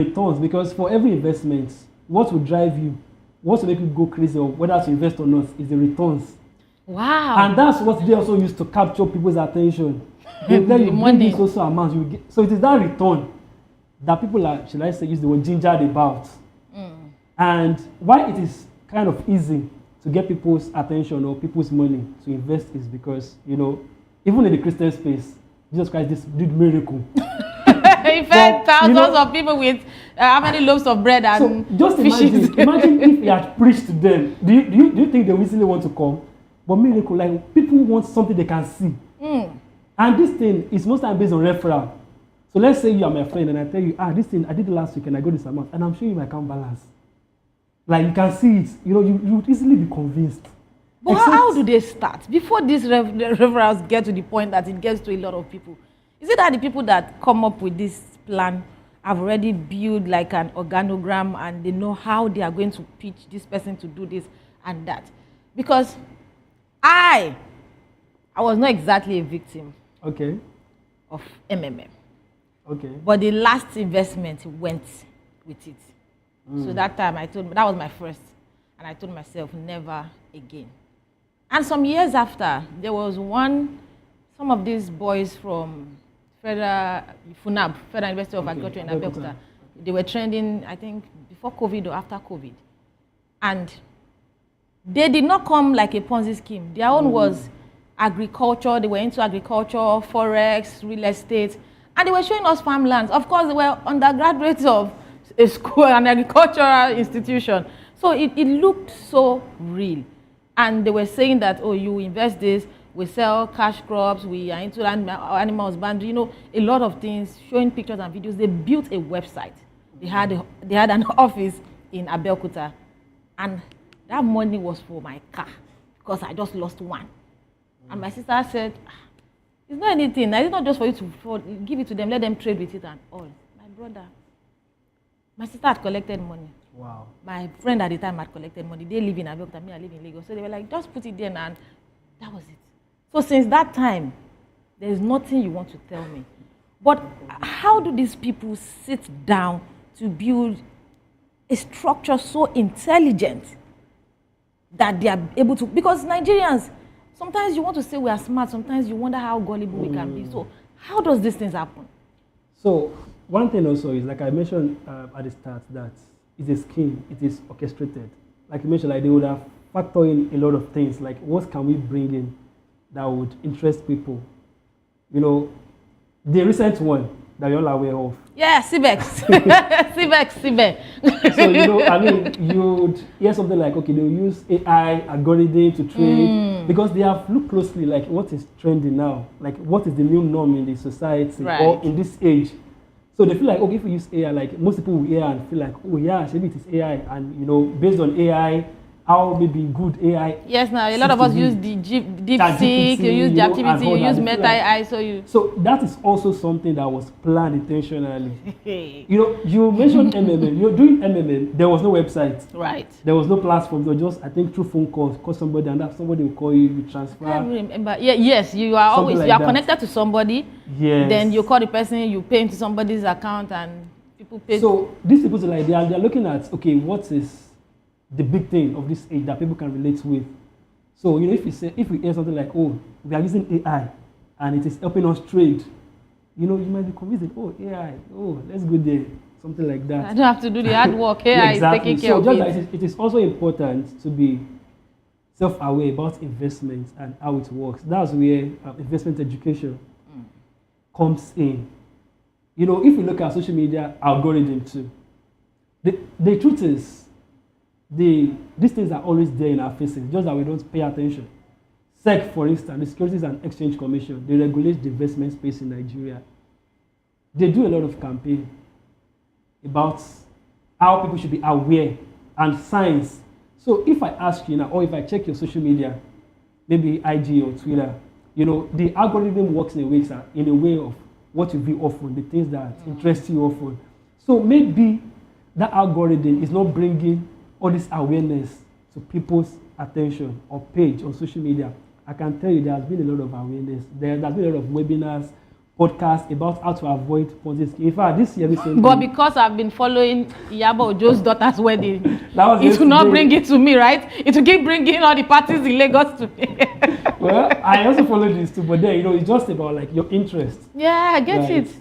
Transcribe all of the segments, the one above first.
returns, because for every investment, what will drive you, what will make you go crazy or whether to invest or not is the returns. Wow. And that's what they also use to capture people's attention. They tell you bring this also amount you get. So it is that return that people are, should I say, use the word gingered about. And why it is kind of easy to get people's attention or people's money to invest is because, you know, even in the Christian space, Jesus Christ did miracle. He fed thousands of people with how many loaves of bread and so just fishes. imagine if he had preached to them. Do you think they will easily want to come? But miracle, like people want something they can see. And this thing is most time based on referral. So let's say you are my friend and I tell you, this thing I did last week and I got this amount and I'm showing you my account balance. Like you can see it, you know, you would easily be convinced. But how do they start? Before these referrals get to the point that it gets to a lot of people, is it that the people that come up with this plan have already built like an organogram and they know how they are going to pitch this person to do this and that? Because I was not exactly a victim of MMM. But the last investment went with it. So that time that was my first. And I told myself, never again. And some years after, there was some of these boys from FUNAB, Federal University of Agriculture in Abeokuta. They were trending, I think, before COVID or after COVID. And they did not come like a Ponzi scheme. Their own was agriculture. They were into agriculture, forex, real estate. And they were showing us farmlands. Of course, they were undergraduates of a school, an agricultural institution. So it looked so real. And they were saying that, oh, you invest this, we sell cash crops, we are into animal husbandry, you know, a lot of things, showing pictures and videos. They built a website. They had an office in Abeokuta. And that money was for my car because I just lost one. And my sister said, it's not anything. It's not just for you to give it to them, let them trade with it and all. My brother, my sister had collected money. Wow. My friend at the time had collected money. They live in Abeokuta, me I live in Lagos. So they were like, just put it there and that was it. So since that time, there is nothing you want to tell me. But how do these people sit down to build a structure so intelligent that they are able to, because Nigerians, sometimes you want to say we are smart, sometimes you wonder how gullible we can be. So how does these things happen? So one thing also is, like I mentioned at the start, that it's a scheme, it is orchestrated. Like you mentioned, like they would have factored in a lot of things, like what can we bring in that would interest people? You know, the recent one that you're all aware of. Yeah, CBEX. CBEX. So, you know, I mean, you'd hear something like, okay, they'll use AI algorithm to trade, because they have looked closely, like what is trending now, like what is the new norm in the society or in this age. So they feel like, okay, if we use AI, like most people will hear and feel like, oh yeah, maybe it is AI, and you know, based on AI, how maybe good AI. Yes, now a lot of us use the DeepSeek, you use ChatGPT, you use Meta AI, So that is also something that was planned intentionally. You know, you mentioned MMM. You're doing MMM. There was no website. Right. There was no platform. There was just, I think, through phone calls. Call somebody, and that somebody will call you. You transfer. I remember. Yeah, yes, you are always connected to somebody. Yes. Then you call the person, you pay into somebody's account, and people pay. So these people, like they are looking at, okay, what is the big thing of this age that people can relate with. So, you know, if we hear something like, oh, we are using AI and it is helping us trade, you know, you might be convinced that, oh, AI, oh, let's go there, something like that. I don't have to do the hard work. AI is taking care of it. It is also important to be self-aware about investments and how it works. That's where investment education comes in. You know, if you look at social media algorithm too, the truth is, these things are always there in our faces, just that we don't pay attention. SEC, for instance, the Securities and Exchange Commission, they regulate the investment space in Nigeria. They do a lot of campaign about how people should be aware and signs. So if I ask you now, or if I check your social media, maybe IG or Twitter, you know, the algorithm works in a way of what you view often, the things that interest you often. So maybe that algorithm is not bringing all this awareness to people's attention or page on social media. I can tell you there has been a lot of awareness. There has been a lot of webinars, podcast about how to avoid Ponzi scheme. In fact, this year recently. But because I've been following Iyabo Ojo's daughter's wedding, it will yesterday. not bring it to me, right? It will keep bringing all the parties in Lagos to me. Well, I also follow this too, but then, you know, it's just about like your interest. Yeah, I get Right. it.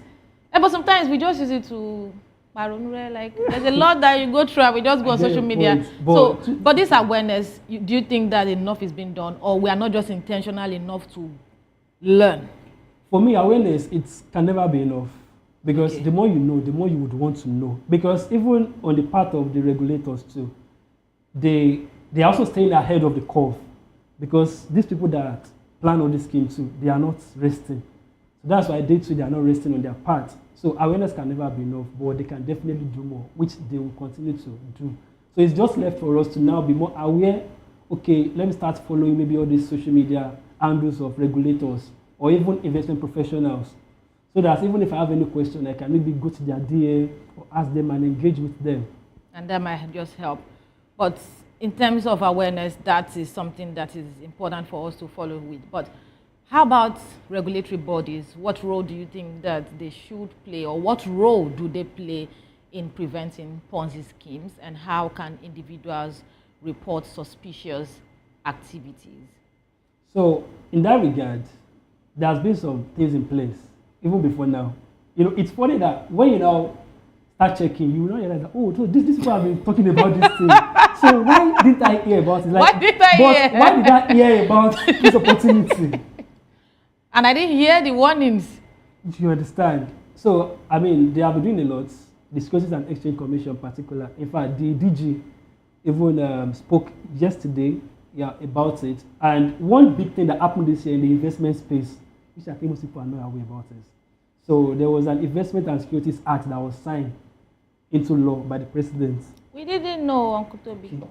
But sometimes we just use it to like there's a lot that you go through and we just go on social media. But this awareness, do you think that enough is being done, or we are not just intentional enough to learn? For me, awareness, it can never be enough, because the more you know, the more you would want to know. Because even on the part of the regulators too, they are also staying ahead of the curve, because these people that plan all this scheme too, they are not resting. So that's why they too, they are not resting on their part. So awareness can never be enough, but they can definitely do more, which they will continue to do. So it's just left for us to now be more aware. Okay, let me start following maybe all these social media handles of regulators or even investment professionals, so that even if I have any question, I can maybe go to their DM or ask them and engage with them. And that might just help. But in terms of awareness, that is something that is important for us to follow with. But how about regulatory bodies? What role do you think that they should play, or what role do they play in preventing Ponzi schemes, and how can individuals report suspicious activities? So in that regard, there's been some things in place even before now. You know, it's funny that when you now start checking, you will not realize that, oh, so this people have been talking about this thing. So why didn't I hear about it? Why did I hear about this opportunity? And I didn't hear the warnings. Do you understand? So, I mean, they have been doing a lot. The Securities and Exchange Commission in particular. In fact, the DG even spoke yesterday about it. And one big thing that happened this year in the investment space, which I think most people are not aware about, is so there was an Investment and Securities Act that was signed into law by the president. We didn't know, Uncle Toby.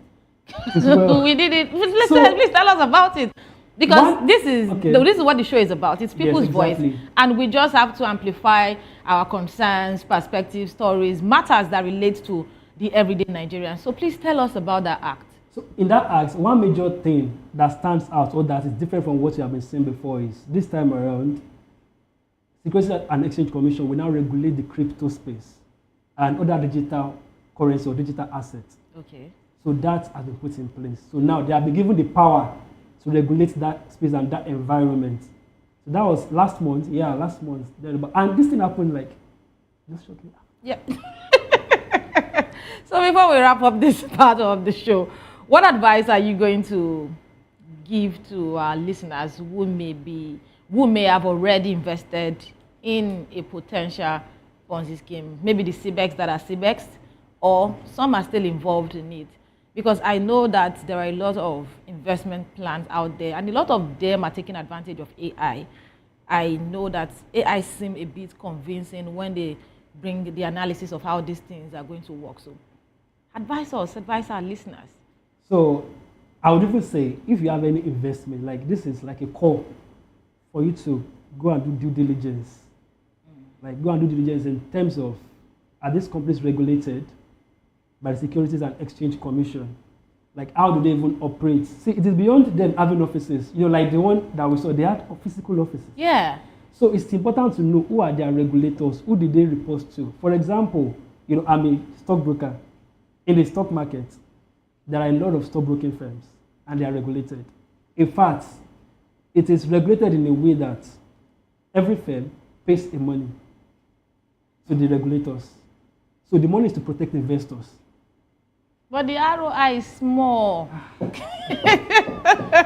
Well. We didn't. Please tell us about it. Because this is what the show is about. It's people's voice. And we just have to amplify our concerns, perspectives, stories, matters that relate to the everyday Nigerian. So please tell us about that act. So in that act, one major thing that stands out, or that is different from what you have been saying before, is this time around, Securities and Exchange Commission will now regulate the crypto space and other digital currency or digital assets. Okay. So that has been put in place. So now they have been given the power to regulate that space and that environment. So that was last month. Yeah, last month. And this thing happened like just shortly after. Yeah. So before we wrap up this part of the show, what advice are you going to give to our listeners who may have already invested in a potential Ponzi scheme? Maybe the CBEX that are CBEX, or some are still involved in it. Because I know that there are a lot of investment plans out there, and a lot of them are taking advantage of AI. I know that AI seems a bit convincing when they bring the analysis of how these things are going to work. So advise our listeners. So I would even say, if you have any investment, like this is like a call for you to go and do due diligence. Like go and do due diligence in terms of, are these companies regulated by the Securities and Exchange Commission? Like, how do they even operate? See, it is beyond them having offices. You know, like the one that we saw, they had physical offices. Yeah. So it's important to know who are their regulators, who did they report to. For example, you know, I'm a stockbroker. In the stock market, there are a lot of stockbroking firms, and they are regulated. In fact, it is regulated in a way that every firm pays a money to the regulators. So the money is to protect investors. But the ROI is small.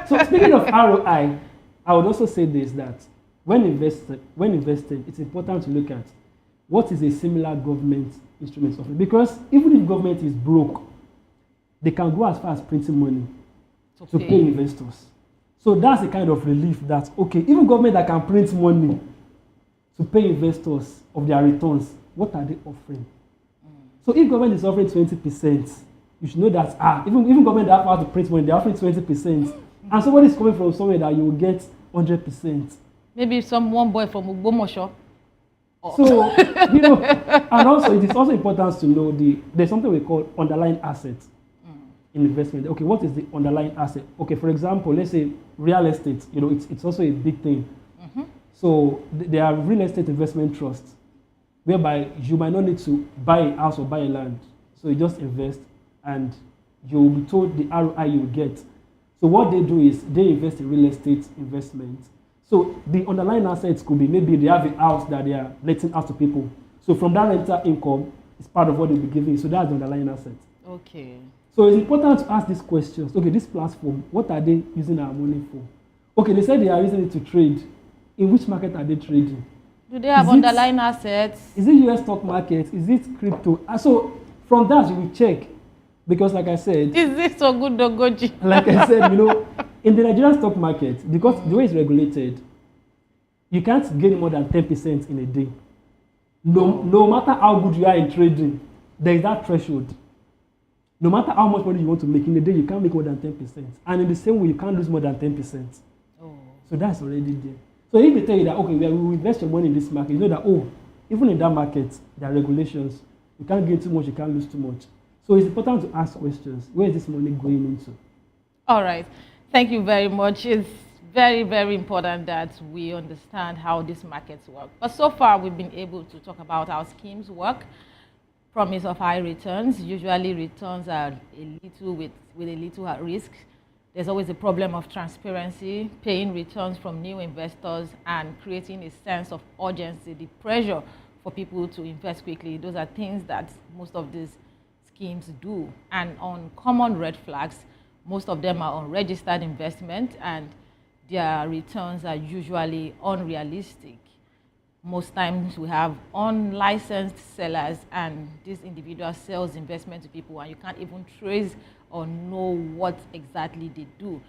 So speaking of ROI, I would also say this, that when investing, it's important to look at what is a similar government instrument offering. Because even if government is broke, they can go as far as printing money to pay investors. So that's the kind of relief that, okay, even government that can print money to pay investors of their returns, what are they offering? So if government is offering 20%, you should know that even government that have to print money, they're offering 20%. And somebody is coming from somewhere that you will get 100%. Maybe one boy from Ugbomoso. So, you know, and also it is also important to know there's something we call underlying assets in investment. Okay, what is the underlying asset? Okay, for example, let's say real estate, you know, it's also a big thing. So there are real estate investment trusts whereby you might not need to buy a house or buy a land. So you just invest and you will be told the ROI you will get. So what they do is they invest in real estate investments. So the underlying assets could be maybe they have a house that they are letting out to people. So from that rental income, it's part of what they'll be giving. So that's the underlying asset. Okay. So it's important to ask these questions. Okay, this platform, what are they using our money for? Okay, they said they are using it to trade. In which market are they trading? Do they have underlying assets? Is it US stock market? Is it crypto? So from that you will check. Because like I said, is this so good Dogoji? Like I said, in the Nigerian stock market, because the way it's regulated, you can't gain more than 10% in a day. No matter how good you are in trading, there is that threshold. No matter how much money you want to make in a day, you can't make more than 10%. And in the same way, you can't lose more than 10%. Oh. So that's already there. So if they tell you that, okay, we will invest your money in this market, you know that, even in that market, there are regulations. You can't gain too much, you can't lose too much. So it's important to ask questions. Where is this money going into? All right. Thank you very much. It's very, very important that we understand how these markets work. But so far, we've been able to talk about how schemes work, promise of high returns. Usually, returns are a little with a little at risk. There's always a problem of transparency, paying returns from new investors, and creating a sense of urgency, the pressure for people to invest quickly. Those are things that most of these schemes do. And on common red flags, most of them are unregistered investment and their returns are usually unrealistic. Most times we have unlicensed sellers and this individual sells investment to people and you can't even trace or know what exactly they do.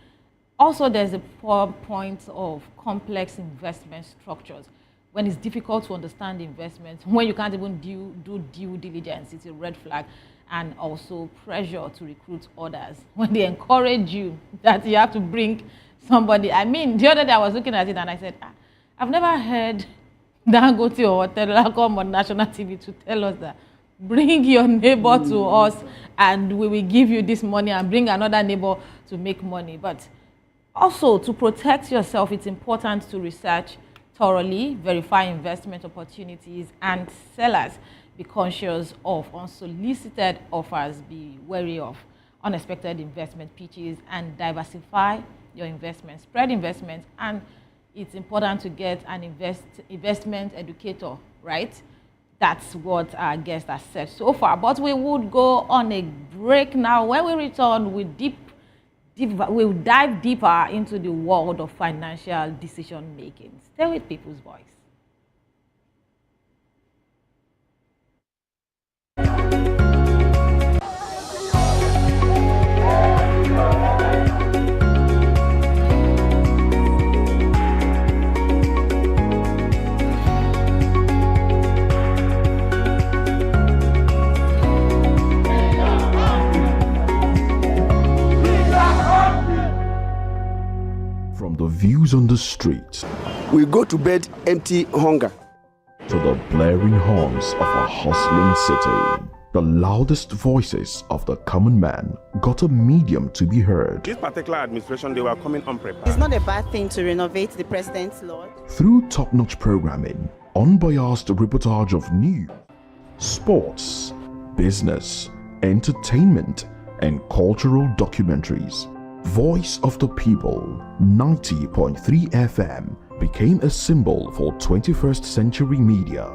Also, there's a poor point of complex investment structures. When it's difficult to understand investments, when you can't even do due diligence, it's a red flag. And also pressure to recruit others. When they encourage you that you have to bring somebody. I mean, the other day I was looking at it and I said, I've never heard Dangote or Telecom on national TV to tell us that bring your neighbor to us and we will give you this money and bring another neighbor to make money. But also to protect yourself, it's important to research thoroughly, verify investment opportunities and sellers. Be conscious of unsolicited offers, be wary of unexpected investment pitches, and diversify your investments, spread investments, and it's important to get an investment educator, right? That's what our guest has said so far. But we would go on a break now. When we return, we'll dive deeper into the world of financial decision making. Stay with People's Voice. From the views on the street, we go to bed empty hunger, to the blaring horns of a hustling city, the loudest voices of the common man got a medium to be heard. This particular administration, they were coming unprepared. It's not a bad thing to renovate the president's lawn. Through top-notch programming, unbiased reportage of news, sports, business, entertainment, and cultural documentaries, Voice of the People 90.3 FM became a symbol for 21st century media.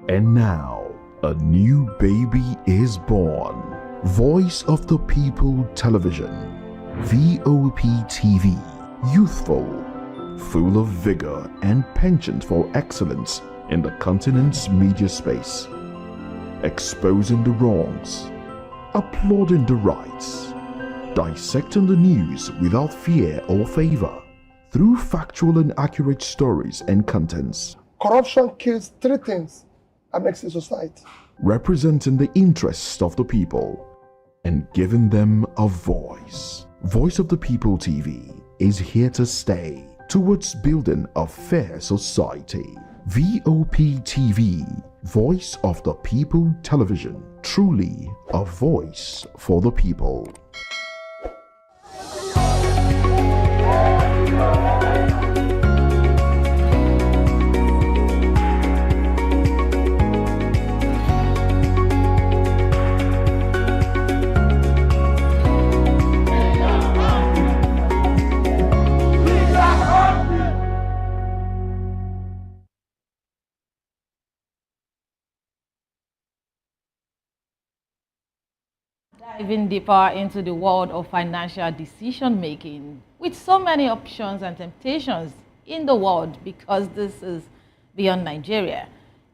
And now, a new baby is born. Voice of the People Television, VOP TV, youthful, full of vigor and penchant for excellence in the continent's media space, exposing the wrongs, applauding the rights, dissecting the news without fear or favor, through factual and accurate stories and contents. Corruption kills three things and makes a society. Representing the interests of the people and giving them a voice. Voice of the People TV is here to stay towards building a fair society. VOP TV, Voice of the People Television, truly a voice for the people. Diving deeper into the world of financial decision making with so many options and temptations in the world because this is beyond Nigeria.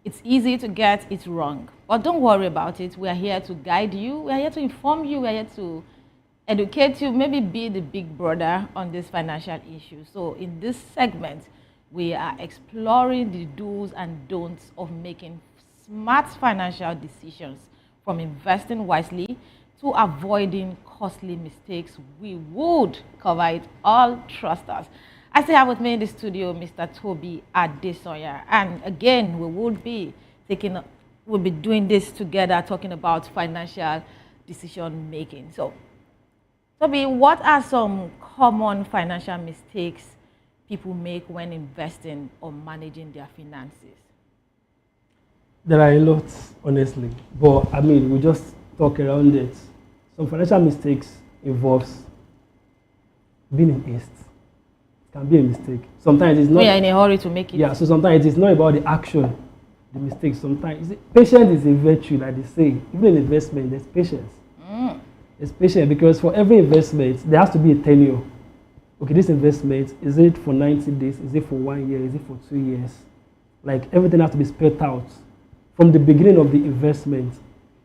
It's easy to get it wrong, but don't worry about it. We are here to guide you. We are here to inform you. We are here to educate you, maybe be the big brother on this financial issue. So in this segment, we are exploring the do's and don'ts of making smart financial decisions, from investing wisely to avoiding costly mistakes. We would cover it all, trust us. I still have with me in the studio Mr. Toby Adesoya, and again we'll be doing this together, talking about financial decision making. So Toby, what are some common financial mistakes people make when investing or managing their finances? There are a lot, honestly, but I mean, we just talk around it. Some financial mistakes involves being in haste. It can be a mistake. Sometimes it's not. We are in a hurry to make it. Yeah, so sometimes it's not about the action, the mistake. Sometimes patience is a virtue, like they say. Even in investment, there's patience. There's patience because for every investment, there has to be a tenure. Okay, this investment, is it for 90 days? Is it for 1 year? Is it for 2 years? Like everything has to be spelled out from the beginning of the investment.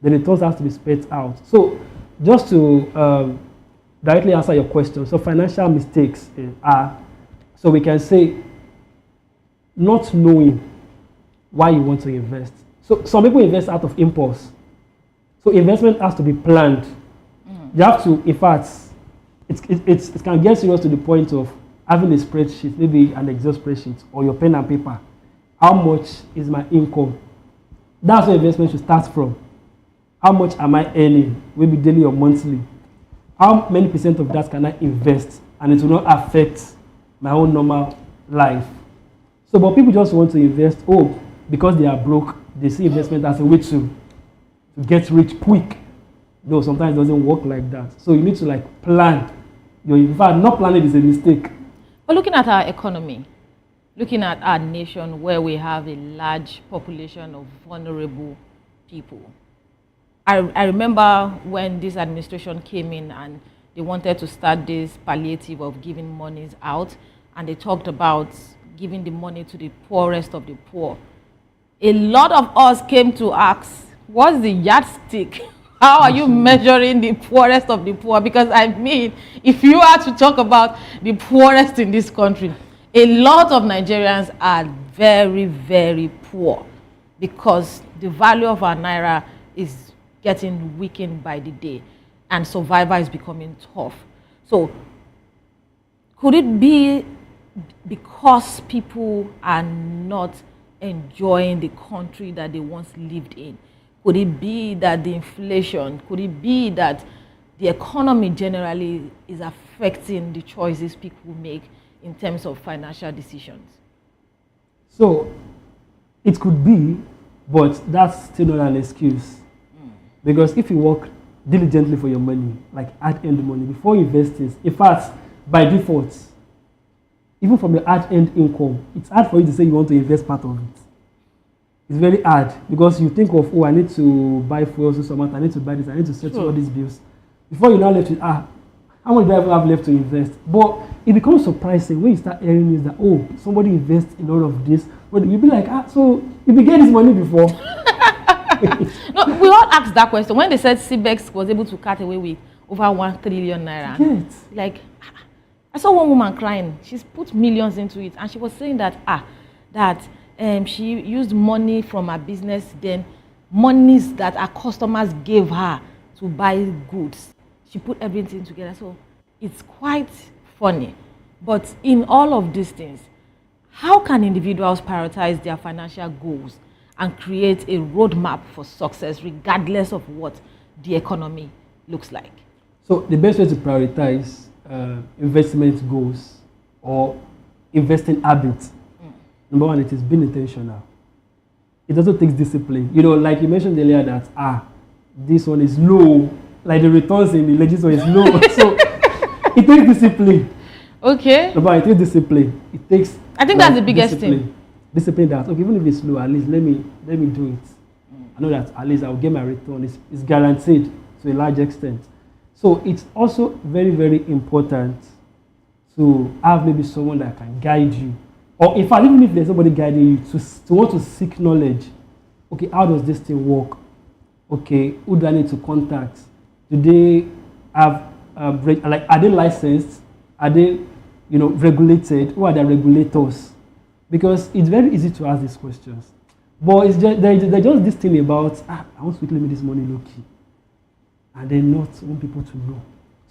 Then it also has to be spelled out. So just to directly answer your question, so financial mistakes are, so we can say, not knowing why you want to invest. So some people invest out of impulse. So investment has to be planned. You have to, in fact, it can get serious to the point of having a spreadsheet, maybe an Excel spreadsheet, or your pen and paper. How much is my income? That's where investment should start from. How much am I earning, maybe daily or monthly? How many percent of that can I invest? And it will not affect my own normal life. So, but people just want to invest, because they are broke, they see investment as a way to get rich quick. No, sometimes it doesn't work like that. So you need to plan. In fact, not planning is a mistake. But looking at our economy, looking at our nation where we have a large population of vulnerable people. I remember when this administration came in and they wanted to start this palliative of giving monies out, and they talked about giving the money to the poorest of the poor. A lot of us came to ask, what's the yardstick? How are you measuring the poorest of the poor? Because I mean, if you are to talk about the poorest in this country, a lot of Nigerians are very, very poor because the value of our naira is getting weakened by the day and survival is becoming tough. So could it be because people are not enjoying the country that they once lived in? Could it be that the inflation, could it be that the economy generally is affecting the choices people make in terms of financial decisions? So it could be, but that's still not an excuse. Because if you work diligently for your money, like hard-earned money, before you invest it, in fact, by default, even from your hard-earned income, it's hard for you to say you want to invest part of it. It's very hard because you think of, I need to buy fuel this month, I need to buy this, I need to settle all these bills. Before you're now left with, how much do I have left to invest? But it becomes surprising when you start hearing news that, somebody invests in all of this. But you'll be like, so you be getting this money before. No, we all asked that question. When they said CBEX was able to cut away with over 1 trillion naira. Yes. Like, I saw one woman crying. She's put millions into it. And she was saying that, she used money from her business, then monies that her customers gave her to buy goods. She put everything together. So it's quite funny. But in all of these things, how can individuals prioritize their financial goals and create a roadmap for success regardless of what the economy looks like? So the best way to prioritize investment goals or investing habits, number one, it is being intentional. It also takes discipline. Like you mentioned earlier that, this one is low, like the returns in the legit one is low. So it takes discipline. Okay. Number one, it takes discipline. It takes, I think that's the biggest thing. Discipline that, even if it's low, at least let me do it. I know that at least I'll get my return. It's guaranteed. to a large extent. So it's also very, very important to have maybe someone that can guide you. Or in fact, even if there's nobody guiding you, to want to seek knowledge. Okay, how does this thing work? Okay, who do I need to contact? Do they have, are they licensed? Are they, regulated? Who are the regulators? Because it's very easy to ask these questions. But it's just, there's just this thing about, I want to quickly make this money low-key. And then not want people to know.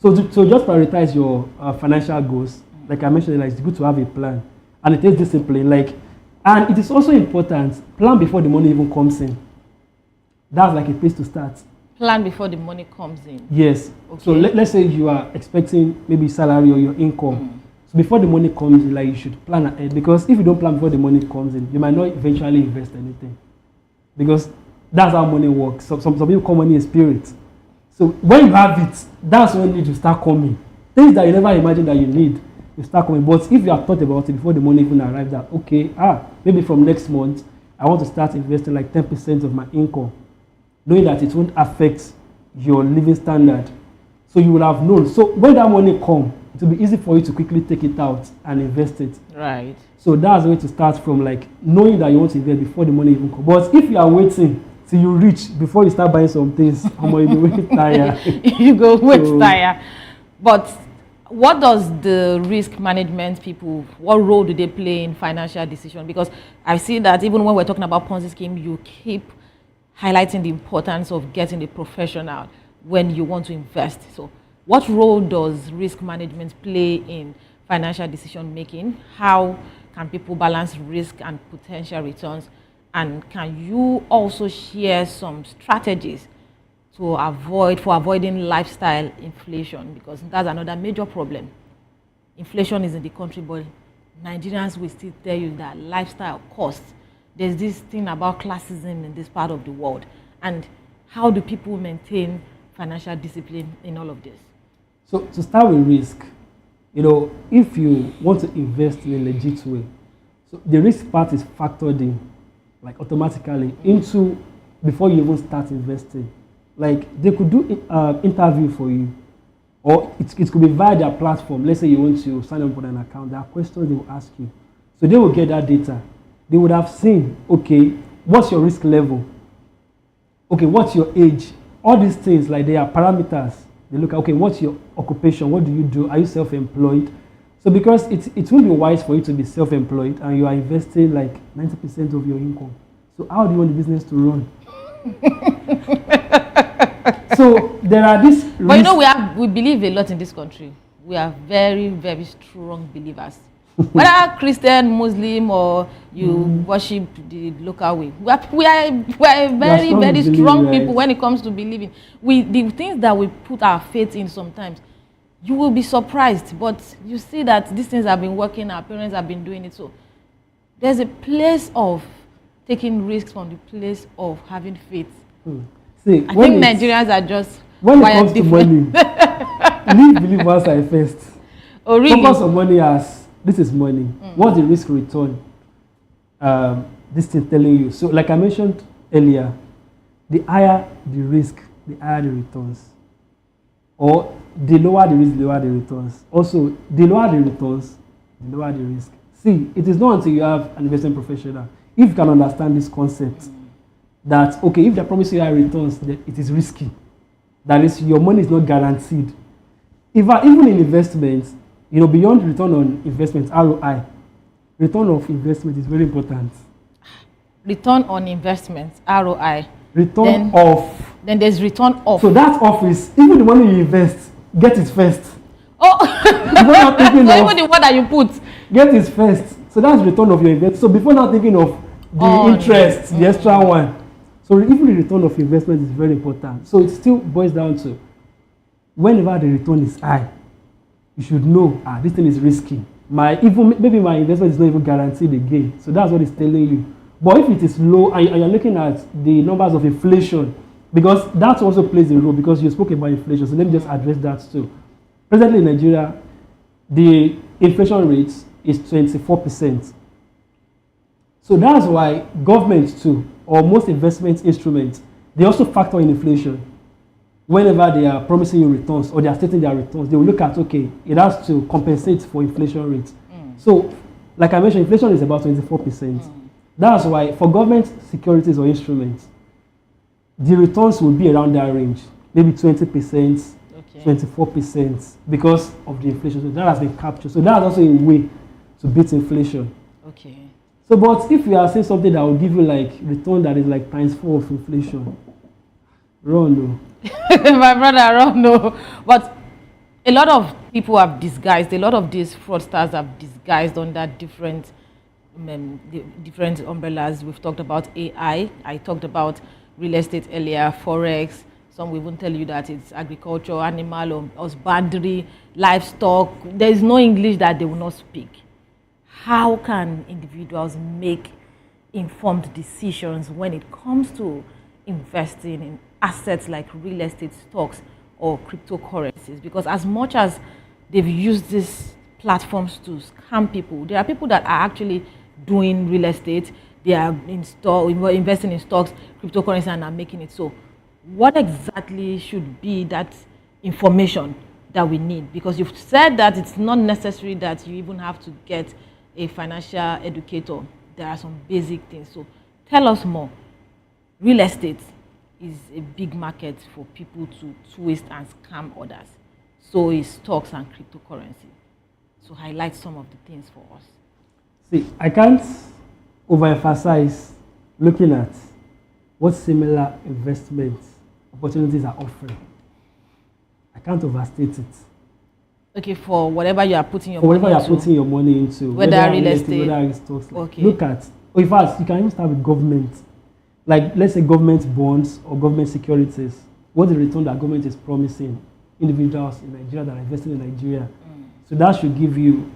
So to just prioritize your financial goals, like I mentioned, it's good to have a plan. And it takes discipline. And it is also important, plan before the money even comes in. That's like a place to start. Plan before the money comes in. Yes. Okay. So let's say you are expecting maybe salary or your income. So before the money comes in, you should plan ahead. Because if you don't plan before the money comes in, you might not eventually invest anything. Because that's how money works. Some people call money a spirit. So when you have it, that's when you need to start coming. Things that you never imagined that you need, you start coming. But if you have thought about it before the money even arrives, that okay, maybe from next month, I want to start investing 10% of my income, knowing that it won't affect your living standard. So you will have known. So when that money comes, it will be easy for you to quickly take it out and invest it. Right. So that's the way to start from, knowing that you want to invest before the money even comes. But if you are waiting till you reach before you start buying some things, you'll be waiting tired. You go wait tired. But what does the risk management people, what role do they play in financial decision? Because I see that even when we're talking about Ponzi scheme, you keep highlighting the importance of getting a professional when you want to invest. So what role does risk management play in financial decision making? How can people balance risk and potential returns? And can you also share some strategies for avoiding lifestyle inflation? Because that's another major problem. Inflation is in the country, but Nigerians will still tell you that lifestyle costs. There's this thing about classism in this part of the world. And how do people maintain financial discipline in all of this? So to start with risk, if you want to invest in a legit way, so the risk part is factored in, automatically into before you even start investing. They could do interview for you, or it could be via their platform. Let's say you want to sign up for an account. There are questions they will ask you. So they will get that data. They would have seen, okay, what's your risk level? Okay, what's your age? All these things, they are parameters. They look at, okay, what's your occupation? What do you do? Are you self-employed? So because it will be wise for you to be self-employed and you are investing 90% of your income. So how do you want the business to run? So there are these risks. But we believe a lot in this country. We are very, very strong believers. Whether Christian, Muslim, or you worship the local way, we are very, very strong people when it comes to believing. The things that we put our faith in sometimes, you will be surprised, but you see that these things have been working, our parents have been doing it. So there's a place of taking risks from the place of having faith. See, I think Nigerians are just when it comes different. To money, leave believers at first. Oh, really? Focus on money as this is money. What's the risk return? This thing telling you. So like I mentioned earlier, the higher the risk, the higher the returns. Or the lower the risk, the lower the returns. Also, the lower the returns, the lower the risk. See, it is not until you have an investment professional, if you can understand this concept, that, okay, if they promise you high returns, then it is risky. That is, your money is not guaranteed. Even in investments, beyond return on investment, ROI, return of investment is very important. Return on investment, ROI. Then there's return off. So that off is, even the money you invest, get it first. Oh, even the one that you put. Get it first. So that's return of your investment. So before now thinking of the interest, the extra one. So even the return of investment is very important. So it still boils down to, whenever the return is high, you should know, this thing is risky. Maybe my investment is not even guaranteed again. So that's what it's telling you. But if it is low and you're looking at the numbers of inflation, because that also plays a role, because you spoke about inflation. So let me just address that too. Presently in Nigeria, the inflation rate is 24%. So that's why governments too, or most investment instruments, they also factor in inflation. whenever they are promising you returns or they are stating their returns, they will look at, okay, it has to compensate for inflation rates. So, like I mentioned, inflation is about 24%. That's why for government securities or instruments, the returns will be around that range, maybe 20%, 24%, because of the inflation. So that has been captured. So that's also a way to beat inflation. Okay. So, but if you are saying something that will give you like return that is like times 4 of inflation, run no. My brother, run no. But a lot of people have disguised, a lot of these fraudsters have disguised under different different umbrellas. We've talked about AI. I talked about real estate earlier, forex. Some will even tell you that it's agriculture, animal, or husbandry, livestock. There is no English that they will not speak. How can individuals make informed decisions when it comes to investing in assets like real estate, stocks, or cryptocurrencies? Because as much as they've used these platforms to scam people, there are people that are actually doing real estate. They are investing in stocks, cryptocurrency, and are making it. So what exactly should be that information that we need? Because you've said that it's not necessary that you even have to get a financial educator. There are some basic things. So tell us more. Real estate is a big market for people to twist and scam others. So is stocks and cryptocurrency. So highlight some of the things for us. See, I can't overemphasize looking at what similar investment opportunities are offering. I can't overstate it. Okay, for whatever you are putting your For money whatever you are into, puther your money into, whether real estate, whether it's stocks. okay. Look at, or in fact, you can even start with government. Like, let's say government bonds or government securities. What the return that government is promising individuals in Nigeria that are investing in Nigeria. So that should give you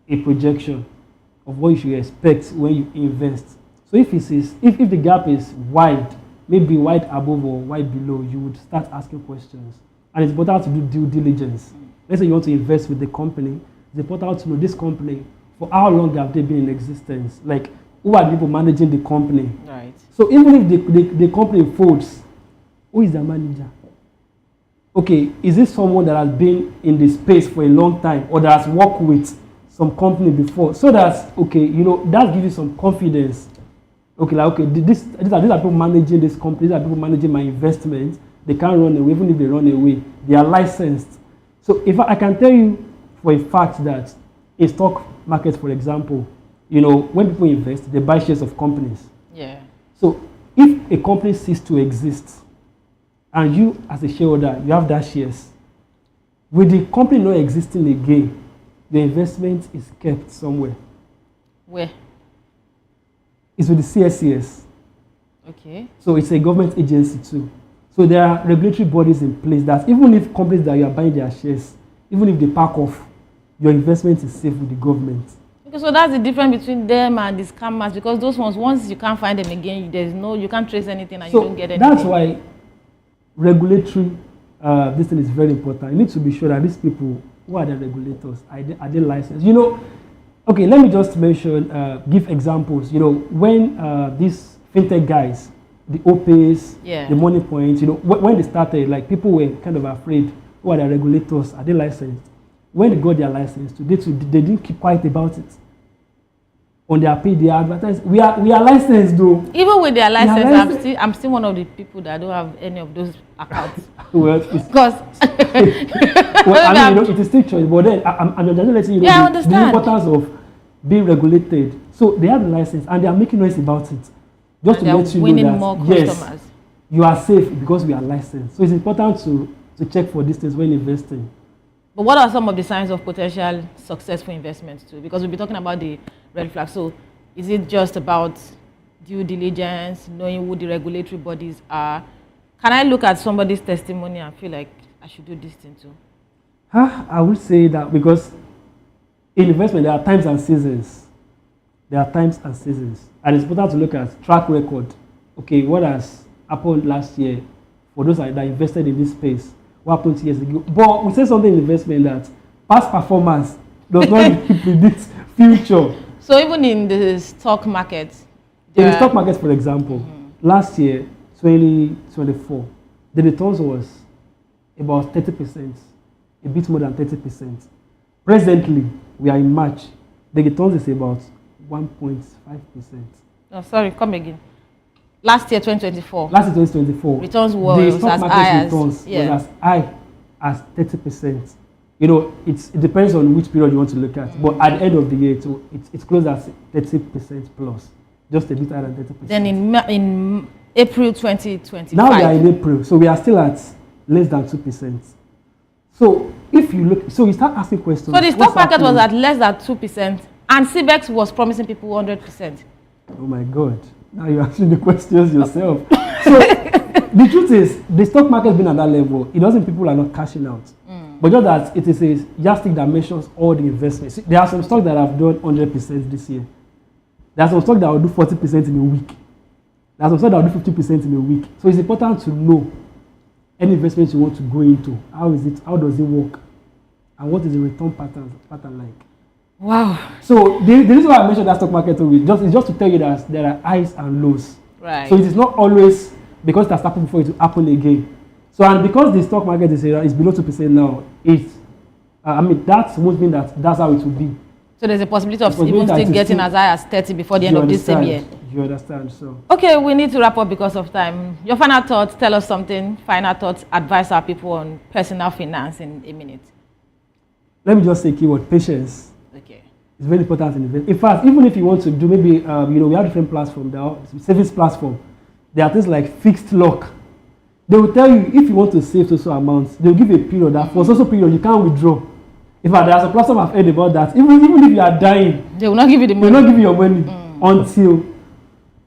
a projection of what you should expect when you invest. So if the gap is wide, maybe wide above or wide below, you would start asking questions. And it's important to do due diligence. Let's say you want to invest with the company. It's important to know this company, for how long have they been in existence? Like, who are the people managing the company? Right. So even if the company folds, who is the manager? Okay, is this someone that has been in the space for a long time or that has worked with some company before? So that's, okay, you know, that gives you some confidence. Okay, like, okay, these are people managing this company, these are people managing my investment. They can't run away. Even if they run away, they are licensed. So if I can tell you for a fact that in stock markets, for example, you know, when people invest, they buy shares of companies. Yeah. So if a company ceases to exist and you as a shareholder, you have that shares, with the company not existing again, the investment is kept somewhere. Where? It's with the CSCS. Okay. So it's a government agency too. So there are regulatory bodies in place that even if companies that you are buying their shares, even if they pack off, your investment is safe with the government. Okay, so that's the difference between them and the scammers, because those ones, once you can't find them again, you can't trace anything and So you don't get anything. that's why regulatory, this thing is very important. You need to be sure that these people, who are the regulators, are they licensed? You know, okay, let me just mention, give examples. You know, when these fintech guys, the OPAs, Yeah. the Money Point, you know, when they started, like, people were kind of afraid, who are the regulators, are they licensed? When they got their license, they didn't keep quiet about it. On their page, they advertise, we are licensed though. Even with their license, licensed. I'm still one of the people that don't have any of those accounts. Well, it's, Because well, I mean, you know, it is still choice, but then I'm just letting you know Yeah, I the understand. importance of being regulated. So they have the license and they are making noise about it. Just And to they're let you winning know that, more yes, customers. you are safe because we are licensed. So it's important to check for these things when investing. But what are some of the signs of potential successful investments too? Because we'll be talking about the red flag. So is it just about due diligence, knowing who the regulatory bodies are? Can I look at somebody's testimony and feel like I should do this thing too? I would say that because in investment, there are times and seasons. There are times and seasons. And it's important to look at track record. Okay, what has happened last year for those that invested in this space? What happened 2 years ago? But we say something in investment that past performance does not predict future. So even in the stock market, In the stock market, for example, last year, 2024, the returns was about 30%, a bit more than 30%. Presently, we are in March. The returns is about 1.5%. No, sorry, come again. Last year, 2024. Last year, 2024. Returns was the stock as market high as, returns yeah. was as high as 30%. You know, it depends on which period you want to look at. But at the end of the year, it's close at 30% plus. Just a bit higher than 30%. Then in April 2025. Now we are in April, so we are still at less than 2%. So if you look, so you start asking questions. So the stock market was at less than 2%, and CBEX was promising people 100%. Oh my God! Now you're asking the questions yourself. So the truth is, the stock market has been at that level. It doesn't mean people are not cashing out, but just that it is a yardstick that measures all the investments. See, there are some stocks that have done 100% this year. There are some stocks that will do 40% in a week. There are some stocks that will do 50% in a week. So it's important to know any investment you want to go into. How is it? How does it work? And what is the return pattern like? Wow. So the reason why I mentioned that stock market is just to tell you that there are highs and lows. Right. So it is not always because it has happened before it will happen again. So and because the stock market is below 2% now, that won't mean that that's how it will be. So there's a possibility of even still getting as high as 30 before the end of this same year. You understand? So okay, we need to wrap up because of time. Your final thoughts, tell us something. Final thoughts, advise our people on personal finance in a minute. Let me just say keyword: patience. Okay. It's very important in investment. In fact, even if you want to do maybe we have different platforms. There are savings platform. There are things like fixed lock. They will tell you if you want to save social amounts, they will give a period that for social period you can't withdraw. In fact, there's a platform I've heard about that. Even if you are dying, they will not give you the money. They will not give you your money until.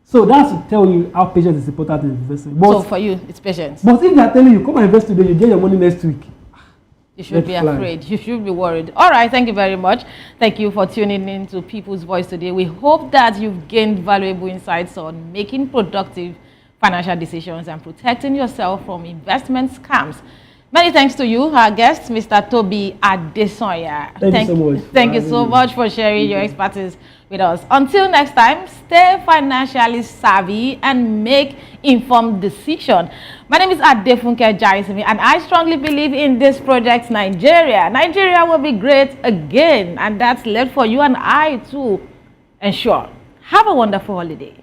So that's to tell you how patience is important in investing. But, so for you, it's patience. But if they are telling you, come and invest today, you get your money next week. You should be afraid. You should be worried. All right, thank you very much. Thank you for tuning in to People's Voice today. We hope that you've gained valuable insights on making productive financial decisions and protecting yourself from investment scams. Many thanks to you, our guest, Mr. Toby Adesonya. Thank you so much. Thank you so much for sharing your expertise with us. Until next time, stay financially savvy and make informed decisions. My name is Adefunke Jaisimi, and I strongly believe in this project, Nigeria. Nigeria will be great again, and that's left for you and I to ensure. Have a wonderful holiday.